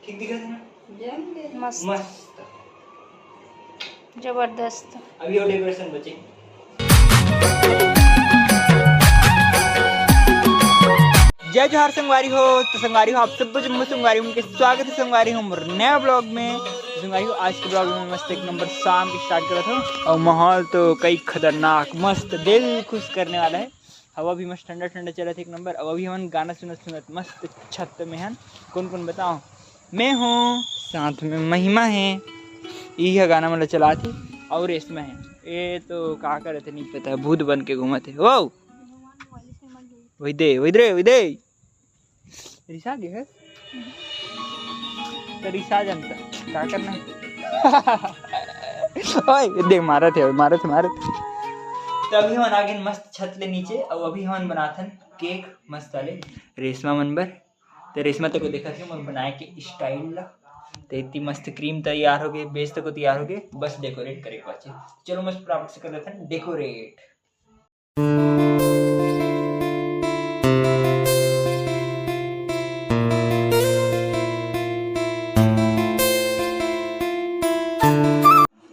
ठीक दिखा था ना? मस्त मस्त। जबरदस्त। अभी और डेकोरेशन बचे। जय जोहार संगवारी हो। तो संगवारी हो आप सब कुछ संगवारी हूँ, स्वागत है संगवारी हूँ नया ब्लॉग में। संगवारी हो आज के ब्लॉग में मस्त एक नंबर शाम की स्टार्ट करा था और माहौल तो कई खतरनाक मस्त दिल खुश करने वाला है। हवा भी मस्त ठंडा ठंडा चला था एक नंबर। अब अभी हम गाना सुनत सुनत मस्त छत में हैं। कौन कौन बताओ? मैं हूँ, साथ में महिमा है, यही गाना मतलब चला थी और इसमें है ये तो क्या करे थे नहीं पता, भूत बन के घूमा थे। वो वही दे रिसा गया है तो रिसा जानता क्या करना है। ओए देख मारा थे तो अभी हम आगे मस्त छत ले नीचे और अभी हम बनाथन केक मस्त वाले रेशमा मनबर। तो रेशमा तक को देखा थी मैं बनाए के स्टाइल ला। तो इतनी मस्त क्रीम तैयार हो गई, बेस तक को तैयार हो गए, बस डेकोरेट करे के बचे। चलो मस्त प्राप्त से कर लेते हैं डेकोरेट।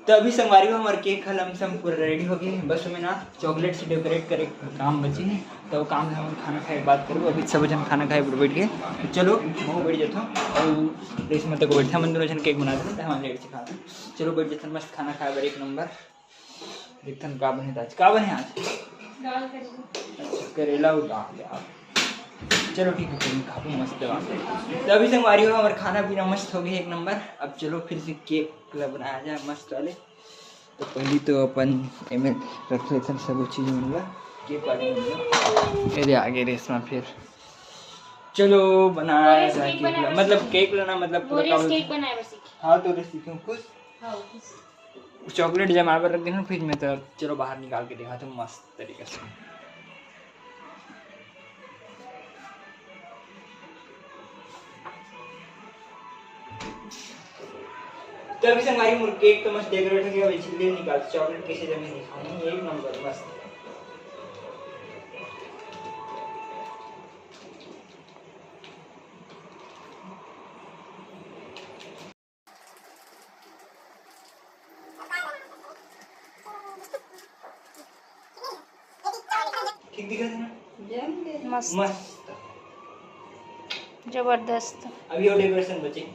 तो अभी संगवारी को हमारे केक हम पूरा रेडी हो गए। बस हमें ना चॉकलेट से डेकोरेट करे काम बची है। तो वो काम हम खाना खाए बात करूँ। अभी सब जन खाना खाए बैठ गए। तो चलो मैं बैठ जाता हूँ और रेशमा तक बैठा मन दोनों जन केक बना देते हैं। हमारे लेट से खाते चलो बैठ जाते हैं, मस्त खाना खाए बार एक नंबर। देखते हैं का बने आज, का बने आज अच्छा करेला और दाल। चलो ठीक है फिर काफ़ी मस्त है। तो अभी संगवारी हो हमारा खाना पीना मस्त हो गया एक नंबर। अब चलो फिर से केक बनाया जाए मस्त वाले। तो पहली तो अपन एम रख लेते हैं सब चीज़ मिल केक वाले मेरे आगे रेशमा। फिर चलो बनाया जाए केक, मतलब केक लेना मतलब पूरा हाँ तो सीखूँ कुछ चॉकलेट जमा कर रख देना फ्रिज में। तो चलो बाहर निकाल के दिखाते हूँ मस्त तरीके से। तो अभी से हमारी केक तो मस्त डेकोरेट हो गया। अभी छिल्ले निकाल चॉकलेट कैसे जमे दिखाऊंगी एक नंबर मस्त। ठीक दिखा था ना? मस्त जबरदस्त। अभी और डेकोरेशन बचे।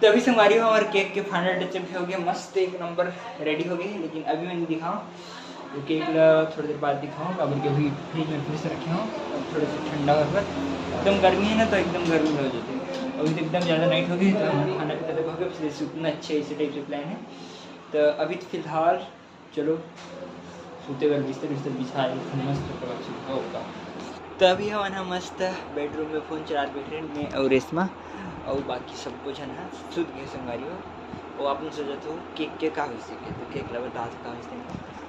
तो अभी संगवारी हो हमारे केक के फाइनल टचअप हो गए मस्त एक नंबर रेडी हो गए। लेकिन अभी मैं नहीं दिखाऊँ तो केक थोड़ी देर बाद दिखाऊँ। अब अभी फ्रिज में फिर से रखे हूँ थोड़ा सा ठंडा होकर। एकदम गर्मी है ना तो एकदम गर्मी हो जाती है। अभी तो एकदम ज़्यादा नाइट हो गई तो हम खाना पीना तक हो गया। फिर उतना अच्छे इसी टाइप से प्लान है। तो अभी तो फिलहाल चलो सोते हुए बिस्तर बिछाए मस्त होगा। तो अभी हम ना मस्त बेडरूम में फ़ोन चला बैठ रहे मैं और रेशमा और बाकी सब कुछ है ना सुध गए संगवारी हो। और आपने सोचा तो केक के का हुई के तो केक लगा बता का हुई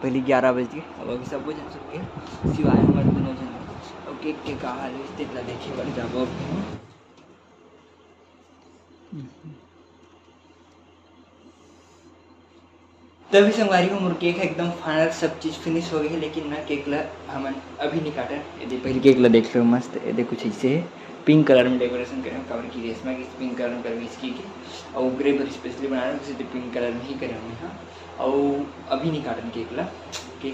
पहले 11 बजे अब अभी सब कुछ सुन गए सिवाय हमारे दोनों जन और केक के का हाल है देखिए बड़े जाबो। तभी संगवारी को मुर्गे केक एकदम फाइनल सब चीज़ फिनिश हो गई है। लेकिन ना केक ला हम अभी नहीं काटा। यदि पहले केक ला देख लो मस्त यदि कुछ ऐसे है पिंक कलर में डेकोरेशन करें कवर की रेशमा की पिंक कलर में कर इसकी की और ग्रे पर स्पेशली बना रहे हैं तो पिंक कलर में ही करें हमने। हाँ और अभी नहीं काटन केक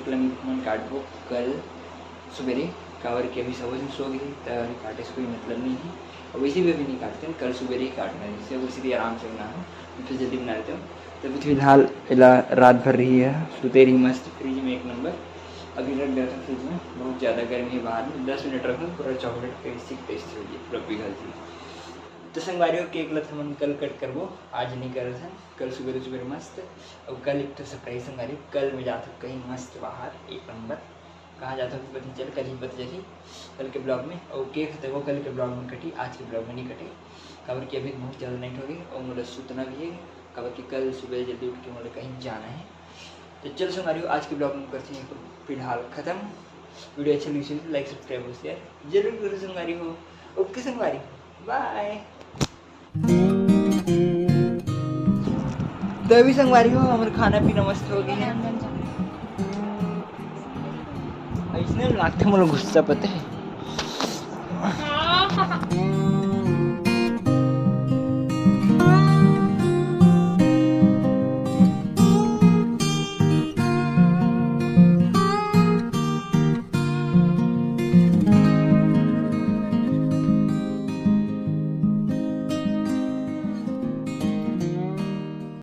ला मैं काटबो कल सवेरे कवर के अभी सब सो गई तो काटे से कोई मतलब नहीं है। और वैसे भी अभी नहीं काटते हैं, कल सवेरे ही काटना है जिससे उसी भी आराम से बनाना फिर जल्दी बना लेते हो। तो फिलहाल रात भर रही है सोते रही मस्त फ्रिज में एक नंबर। अभी रख दिया था फ्रिज में, बहुत ज़्यादा गर्मी है बाहर में 10 मिनट रखना पूरा चॉकलेट टेस्टी टेस्टी हो गई पूरा पिघल थी। तो संगवारी केक ला था कल कट करबो आज नहीं कर रहा था कल सुबह मस्त। और कल एक तो सरप्राइज संगवारी कल मैं जाता कहीं मस्त बाहर एक नंबर। कहाँ जाता हूँ पता चल कल ही पता चली कल के ब्लॉग में। और केक तो वो कल के ब्लॉग में कटी आज के ब्लॉग में नहीं कटी खबर की अभी बहुत ज़्यादा नाइट हो गई और मुझे सूतना भी है खबर कि कल सुबह जल्दी उठ के मुझे कहीं जाना है। तो चलो संगवारी आज के ब्लॉग में करते हैं फिलहाल ख़त्म। वीडियो अच्छा लगी तो लाइक सब्सक्राइब हो शेयर जरूर करो संगवारी हो। ओके संगवारी बाय। तो अभी संगवारी हो हमारे खाना पीना मस्त हो गए हैं। इसने लगता है मुझे गुस्सा पता है।